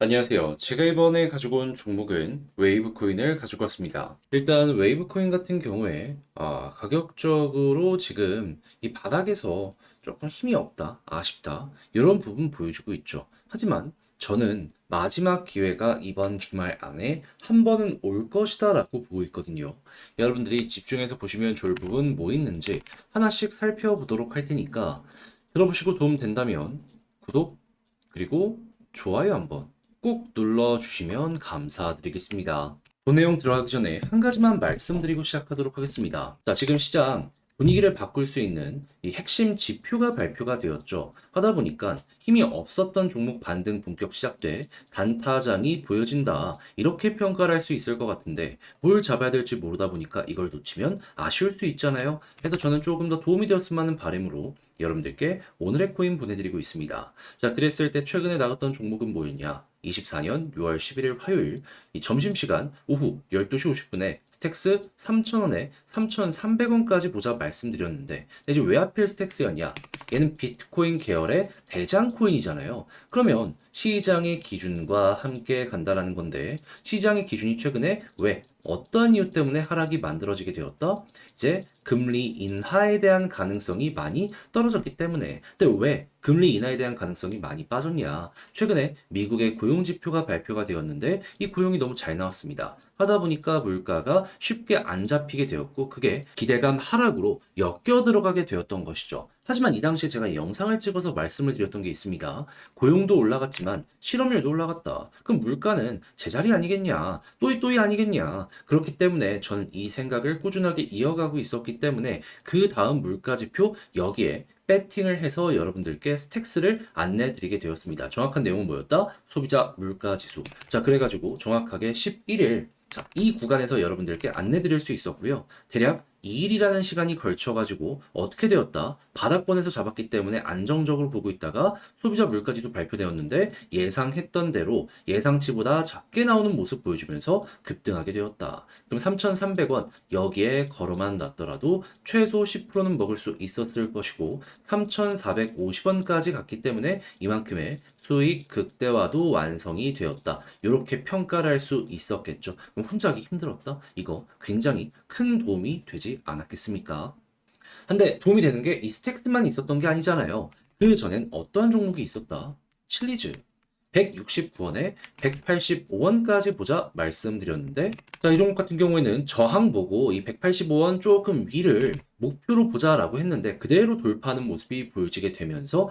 안녕하세요. 제가 이번에 가지고 온 종목은 웨이브 코인을 가지고 왔습니다. 일단 웨이브 코인 같은 경우에 가격적으로 지금 이 바닥에서 조금 힘이 없다, 아쉽다 이런 부분 보여주고 있죠. 하지만 저는 마지막 기회가 이번 주말 안에 한 번은 올 것이다 라고 보고 있거든요. 여러분들이 집중해서 보시면 좋을 부분 뭐 있는지 하나씩 살펴보도록 할 테니까 들어보시고 도움 된다면 구독 그리고 좋아요 한번 꼭 눌러주시면 감사드리겠습니다. 본 내용 들어가기 전에 한 가지만 말씀드리고 시작하도록 하겠습니다. 자, 지금 시장 분위기를 바꿀 수 있는 이 핵심 지표가 발표가 되었죠. 하다 보니까 힘이 없었던 종목 반등 본격 시작돼 단타장이 보여진다. 이렇게 평가를 할 수 있을 것 같은데 뭘 잡아야 될지 모르다 보니까 이걸 놓치면 아쉬울 수 있잖아요. 그래서 저는 조금 더 도움이 되었으면 하는 바람으로 여러분들께 오늘의 코인 보내드리고 있습니다. 자, 그랬을 때 최근에 나갔던 종목은 뭐였냐? 24년 6월 11일 화요일 이 점심시간 오후 12시 50분에 스택스 3,000원에 3,300원까지 보자 말씀드렸는데 이제 왜 하필 스택스였냐? 얘는 비트코인 계열의 대장 코인이잖아요. 그러면 시장의 기준과 함께 간다라는 건데 시장의 기준이 최근에 왜 어떤 이유 때문에 하락이 만들어지게 되었다? 이제 금리 인하에 대한 가능성이 많이 떨어졌기 때문에. 근데 왜 금리 인하에 대한 가능성이 많이 빠졌냐? 최근에 미국의 고용 지표가 발표가 되었는데 이 고용이 너무 잘 나왔습니다. 하다 보니까 물가가 쉽게 안 잡히게 되었고 그게 기대감 하락으로 엮여 들어가게 되었던 것이죠. 하지만 이 당시에 제가 영상을 찍어서 말씀을 드렸던 게 있습니다. 고용도 올라갔지만 실업률도 올라갔다. 그럼 물가는 제자리 아니겠냐? 또이 아니겠냐? 그렇기 때문에 저는 이 생각을 꾸준하게 이어가고 있었기 때문에 그 다음 물가 지표 여기에 배팅을 해서 여러분들께 스택스를 안내 드리게 되었습니다. 정확한 내용은 뭐였다? 소비자 물가 지수. 자, 그래가지고 정확하게 11일 자, 이 구간에서 여러분들께 안내 드릴 수 있었고요. 대략 2일이라는 시간이 걸쳐가지고 어떻게 되었다? 바닥권에서 잡았기 때문에 안정적으로 보고 있다가 소비자 물가지도 발표되었는데 예상했던 대로 예상치보다 작게 나오는 모습 보여주면서 급등하게 되었다. 그럼 3,300원 여기에 걸어만 놨더라도 최소 10%는 먹을 수 있었을 것이고 3,450원까지 갔기 때문에 이만큼의 수익 극대화도 완성이 되었다. 이렇게 평가를 할 수 있었겠죠. 그럼 혼자 하기 힘들었다? 이거 굉장히 큰 도움이 되지 않았겠습니까? 근데 도움이 되는 게 이 스택스만 있었던 게 아니잖아요. 그 전엔 어떠한 종목이 있었다? 칠리즈. 169원에 185원까지 보자 말씀드렸는데 자, 이 종목 같은 경우에는 저항 보고 이 185원 조금 위를 목표로 보자라고 했는데 그대로 돌파하는 모습이 보여지게 되면서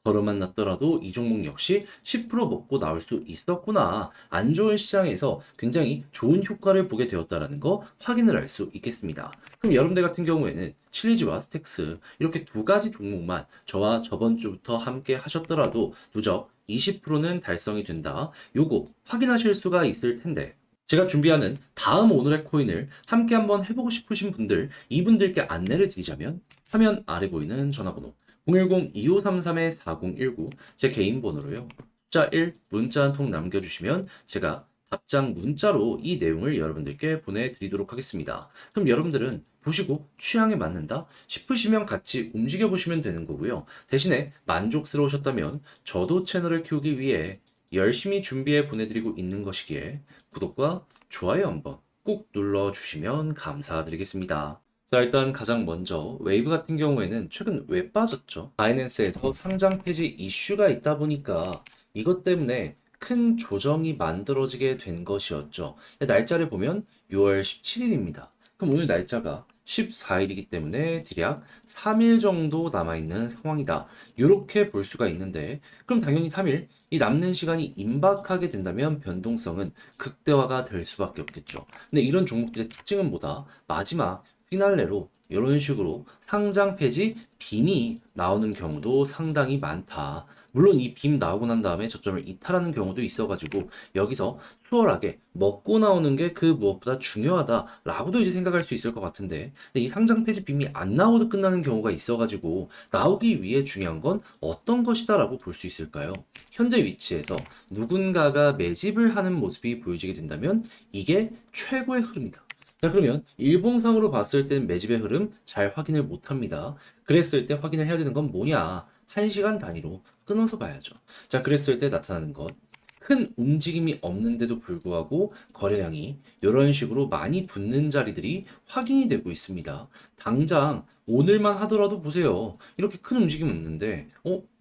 걸어만 놨더라도 이 종목 역시 10% 먹고 나올 수 있었구나. 안 좋은 시장에서 굉장히 좋은 효과를 보게 되었다라는 거 확인을 할 수 있겠습니다. 그럼 여러분들 같은 경우에는 칠리지와 스택스 이렇게 두 가지 종목만 저와 저번 주부터 함께 하셨더라도 누적 20%는 달성이 된다. 요거 확인하실 수가 있을 텐데 제가 준비하는 다음 오늘의 코인을 함께 한번 해보고 싶으신 분들 이분들께 안내를 드리자면 화면 아래 보이는 전화번호 010-2533-4019 제 개인 번호로요. 숫자 1 문자 한 통 남겨주시면 제가 답장 문자로 이 내용을 여러분들께 보내드리도록 하겠습니다. 그럼 여러분들은 보시고 취향에 맞는다 싶으시면 같이 움직여 보시면 되는 거고요. 대신에 만족스러우셨다면 저도 채널을 키우기 위해 열심히 준비해 보내드리고 있는 것이기에 구독과 좋아요 한번 꼭 눌러주시면 감사드리겠습니다. 자, 일단 가장 먼저 웨이브 같은 경우에는 최근 왜 빠졌죠? 바이낸스에서 상장 폐지 이슈가 있다 보니까 이것 때문에 큰 조정이 만들어지게 된 것이었죠. 날짜를 보면 6월 17일입니다. 그럼 오늘 날짜가 14일이기 때문에 대략 3일 정도 남아있는 상황이다. 이렇게 볼 수가 있는데 그럼 당연히 3일 이 남는 시간이 임박하게 된다면 변동성은 극대화가 될 수밖에 없겠죠. 근데 이런 종목들의 특징은 뭐다? 마지막 피날레로 이런 식으로 상장 폐지 빔이 나오는 경우도 상당히 많다. 물론 이 빔 나오고 난 다음에 저점을 이탈하는 경우도 있어가지고 여기서 수월하게 먹고 나오는 게 그 무엇보다 중요하다라고도 이제 생각할 수 있을 것 같은데 근데 이 상장 폐지 빔이 안 나오고 끝나는 경우가 있어가지고 나오기 위해 중요한 건 어떤 것이다라고 볼 수 있을까요? 현재 위치에서 누군가가 매집을 하는 모습이 보여지게 된다면 이게 최고의 흐름이다. 자, 그러면 일봉상으로 봤을 땐 매집의 흐름 잘 확인을 못합니다. 그랬을 때 확인을 해야 되는 건 뭐냐? 1시간 단위로 끊어서 봐야죠. 자, 그랬을 때 나타나는 것. 큰 움직임이 없는데도 불구하고 거래량이 이런 식으로 많이 붙는 자리들이 확인이 되고 있습니다. 당장 오늘만 하더라도 보세요. 이렇게 큰 움직임 없는데,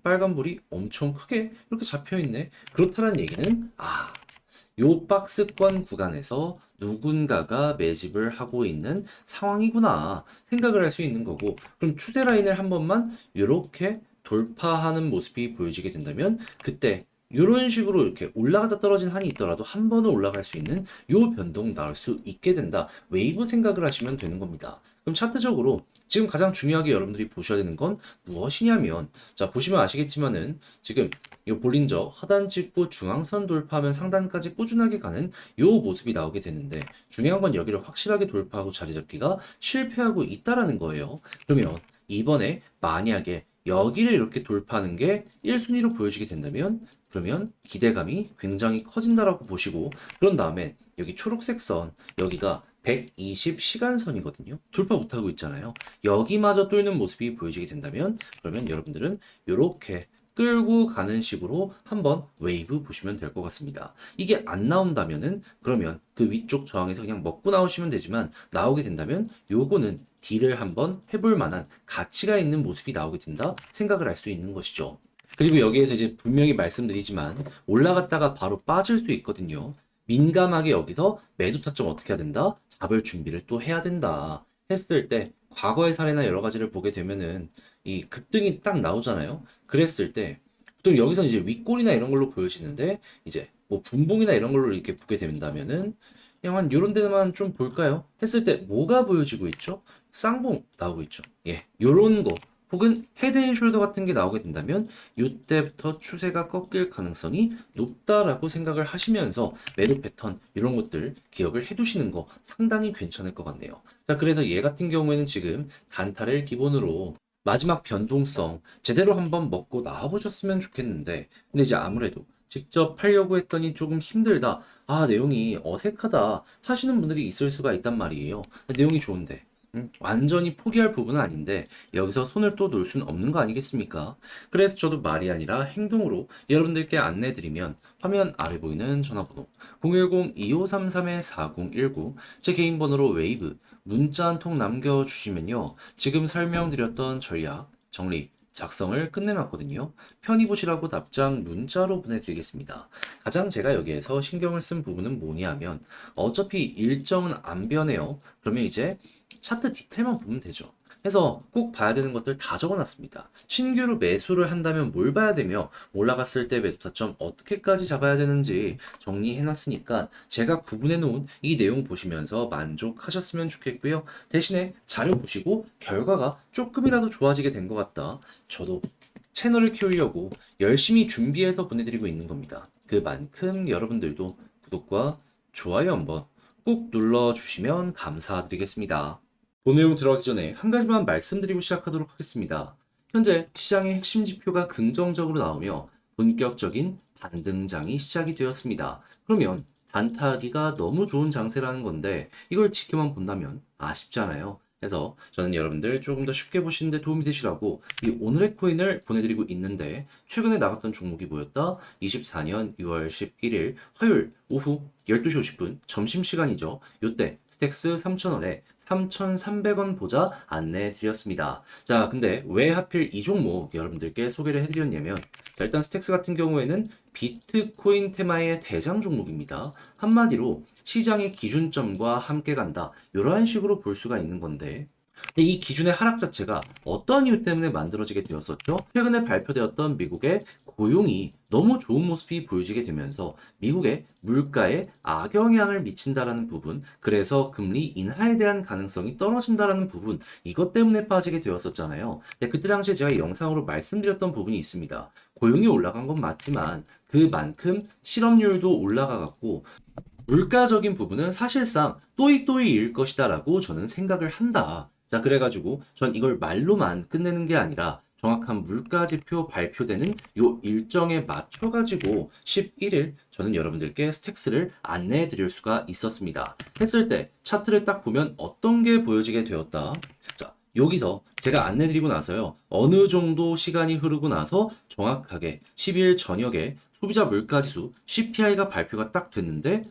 빨간불이 엄청 크게 이렇게 잡혀 있네. 그렇다는 얘기는, 요 박스권 구간에서 누군가가 매집을 하고 있는 상황이구나 생각을 할 수 있는 거고, 그럼 추세 라인을 한 번만 이렇게 돌파하는 모습이 보여지게 된다면 그때 이런 식으로 이렇게 올라가다 떨어진 한이 있더라도 한 번은 올라갈 수 있는 요 변동 나올 수 있게 된다. 웨이브 생각을 하시면 되는 겁니다. 그럼 차트적으로 지금 가장 중요하게 여러분들이 보셔야 되는 건 무엇이냐면, 자 보시면 아시겠지만은 지금 이 볼린저 하단 찍고 중앙선 돌파하면 상단까지 꾸준하게 가는 이 모습이 나오게 되는데, 중요한 건 여기를 확실하게 돌파하고 자리 잡기가 실패하고 있다라는 거예요. 그러면 이번에 만약에 여기를 이렇게 돌파하는 게 1순위로 보여지게 된다면, 그러면 기대감이 굉장히 커진다라고 보시고, 그런 다음에 여기 초록색 선, 여기가 120시간선이거든요. 돌파 못하고 있잖아요. 여기마저 뚫는 모습이 보여지게 된다면, 그러면 여러분들은 이렇게 끌고 가는 식으로 한번 웨이브 보시면 될 것 같습니다. 이게 안 나온다면은 그러면 그 위쪽 저항에서 그냥 먹고 나오시면 되지만, 나오게 된다면 요거는 딜을 한번 해볼 만한 가치가 있는 모습이 나오게 된다 생각을 할 수 있는 것이죠. 그리고 여기에서 이제 분명히 말씀드리지만 올라갔다가 바로 빠질 수 있거든요. 민감하게 여기서 매도 타점 어떻게 해야 된다? 잡을 준비를 또 해야 된다 했을 때, 과거의 사례나 여러 가지를 보게 되면은 이 급등이 딱 나오잖아요. 그랬을 때 보통 여기서 이제 윗골이나 이런 걸로 보여지는데, 이제 뭐 분봉이나 이런 걸로 이렇게 보게 된다면은 그냥 한 요런 데만 좀 볼까요? 했을 때 뭐가 보여지고 있죠? 쌍봉 나오고 있죠. 예, 요런 거 혹은 헤드앤숄더 같은 게 나오게 된다면 이때부터 추세가 꺾일 가능성이 높다라고 생각을 하시면서 매도 패턴 이런 것들 기억을 해두시는 거 상당히 괜찮을 것 같네요. 자, 그래서 얘 같은 경우에는 지금 단타를 기본으로 마지막 변동성 제대로 한번 먹고 나와보셨으면 좋겠는데, 근데 이제 아무래도 직접 팔려고 했더니 조금 힘들다, 내용이 어색하다 하시는 분들이 있을 수가 있단 말이에요. 내용이 좋은데 완전히 포기할 부분은 아닌데 여기서 손을 또 놓을 수는 없는 거 아니겠습니까? 그래서 저도 말이 아니라 행동으로 여러분들께 안내드리면, 화면 아래 보이는 전화번호 010-2533-4019 제 개인 번호로 웨이브 문자 한 통 남겨주시면요, 지금 설명드렸던 전략 정리 작성을 끝내놨거든요. 편히 보시라고 답장 문자로 보내드리겠습니다. 가장 제가 여기에서 신경을 쓴 부분은 뭐냐 하면, 어차피 일정은 안 변해요. 그러면 이제 차트 디테일만 보면 되죠. 해서 꼭 봐야 되는 것들 다 적어놨습니다. 신규로 매수를 한다면 뭘 봐야 되며, 올라갔을 때 매도 타점 어떻게까지 잡아야 되는지 정리해놨으니까 제가 구분해놓은 이 내용 보시면서 만족하셨으면 좋겠고요. 대신에 자료 보시고 결과가 조금이라도 좋아지게 된 것 같다, 저도 채널을 키우려고 열심히 준비해서 보내드리고 있는 겁니다. 그만큼 여러분들도 구독과 좋아요 한번 꼭 눌러주시면 감사드리겠습니다. 본 내용 들어가기 전에 한 가지만 말씀드리고 시작하도록 하겠습니다. 현재 시장의 핵심 지표가 긍정적으로 나오며 본격적인 반등장이 시작이 되었습니다. 그러면 단타하기가 너무 좋은 장세라는 건데, 이걸 지켜만 본다면 아쉽잖아요. 그래서 저는 여러분들 조금 더 쉽게 보시는데 도움이 되시라고 이 오늘의 코인을 보내드리고 있는데, 최근에 나갔던 종목이 뭐였다? 24년 6월 11일 화요일 오후 12시 50분 점심시간이죠. 요때 스택스 3,000원에 3,300원 보자 안내해 드렸습니다. 자, 근데 왜 하필 이 종목 여러분들께 소개를 해드렸냐면, 자, 일단 스택스 같은 경우에는 비트코인 테마의 대장 종목입니다. 한마디로 시장의 기준점과 함께 간다, 이러한 식으로 볼 수가 있는 건데, 근데 이 기준의 하락 자체가 어떠한 이유 때문에 만들어지게 되었었죠? 최근에 발표되었던 미국의 고용이 너무 좋은 모습이 보여지게 되면서 미국의 물가에 악영향을 미친다라는 부분, 그래서 금리 인하에 대한 가능성이 떨어진다라는 부분, 이것 때문에 빠지게 되었었잖아요. 근데 그때 당시에 제가 영상으로 말씀드렸던 부분이 있습니다. 고용이 올라간 건 맞지만 그만큼 실업률도 올라가갖고 물가적인 부분은 사실상 또이또이일 것이다라고 저는 생각을 한다. 자, 그래가지고 전 이걸 말로만 끝내는 게 아니라 정확한 물가 지표 발표되는 요 일정에 맞춰가지고 11일 저는 여러분들께 스택스를 안내해 드릴 수가 있었습니다. 했을 때 차트를 딱 보면 어떤 게 보여지게 되었다. 자, 여기서 제가 안내드리고 나서요, 어느 정도 시간이 흐르고 나서 정확하게 10일 저녁에 소비자 물가지수 CPI가 발표가 딱 됐는데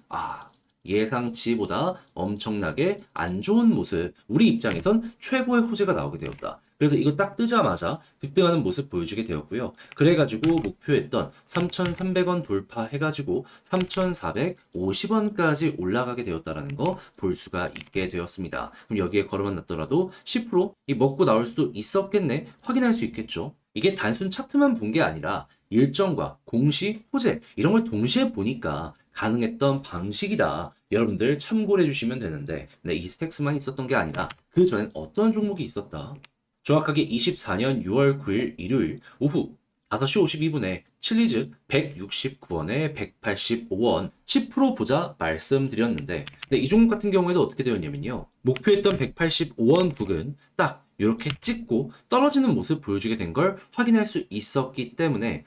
예상치보다 엄청나게 안 좋은 모습, 우리 입장에선 최고의 호재가 나오게 되었다. 그래서 이거 딱 뜨자마자 급등하는 모습 보여주게 되었고요. 그래가지고 목표했던 3,300원 돌파해가지고 3,450원까지 올라가게 되었다라는 거 볼 수가 있게 되었습니다. 그럼 여기에 걸어만 놨더라도 10%이 먹고 나올 수도 있었겠네 확인할 수 있겠죠. 이게 단순 차트만 본 게 아니라 일정과 공시, 호재 이런 걸 동시에 보니까 가능했던 방식이다. 여러분들 참고를 해주시면 되는데 이 스택스만 있었던 게 아니라 그 전엔 어떤 종목이 있었다. 정확하게 24년 6월 9일 일요일 오후 5시 52분에 칠리즈 169원에 185원 10% 보자 말씀드렸는데 이 종목 같은 경우에도 어떻게 되었냐면요. 목표했던 185원 부근 딱 이렇게 찍고 떨어지는 모습 보여주게 된 걸 확인할 수 있었기 때문에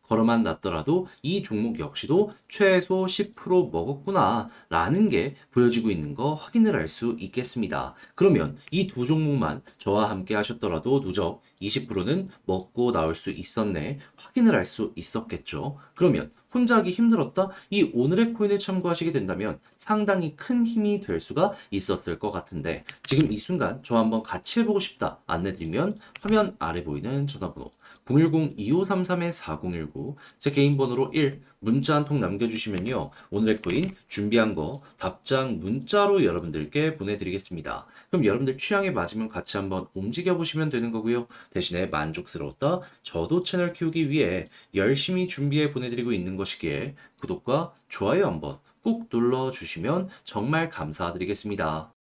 걸어만 놨더라도 이 종목 역시도 최소 10% 먹었구나 라는 게 보여지고 있는 거 확인을 할 수 있겠습니다. 그러면 이 두 종목만 저와 함께 하셨더라도 누적 20%는 먹고 나올 수 있었네 확인을 할 수 있었겠죠. 그러면 혼자 하기 힘들었다? 이 오늘의 코인을 참고하시게 된다면 상당히 큰 힘이 될 수가 있었을 것 같은데 지금 이 순간 저 한번 같이 해보고 싶다 안내드리면 화면 아래 보이는 전화번호 010-2533-4019 제 개인 번호로 1 문자 한 통 남겨주시면요. 오늘의 코인 준비한 거 답장 문자로 여러분들께 보내드리겠습니다. 그럼 여러분들 취향에 맞으면 같이 한번 움직여 보시면 되는 거고요. 대신에 만족스러웠다. 저도 채널 키우기 위해 열심히 준비해 보내드리고 있는 것이기에 구독과 좋아요 한번 꼭 눌러주시면 정말 감사드리겠습니다.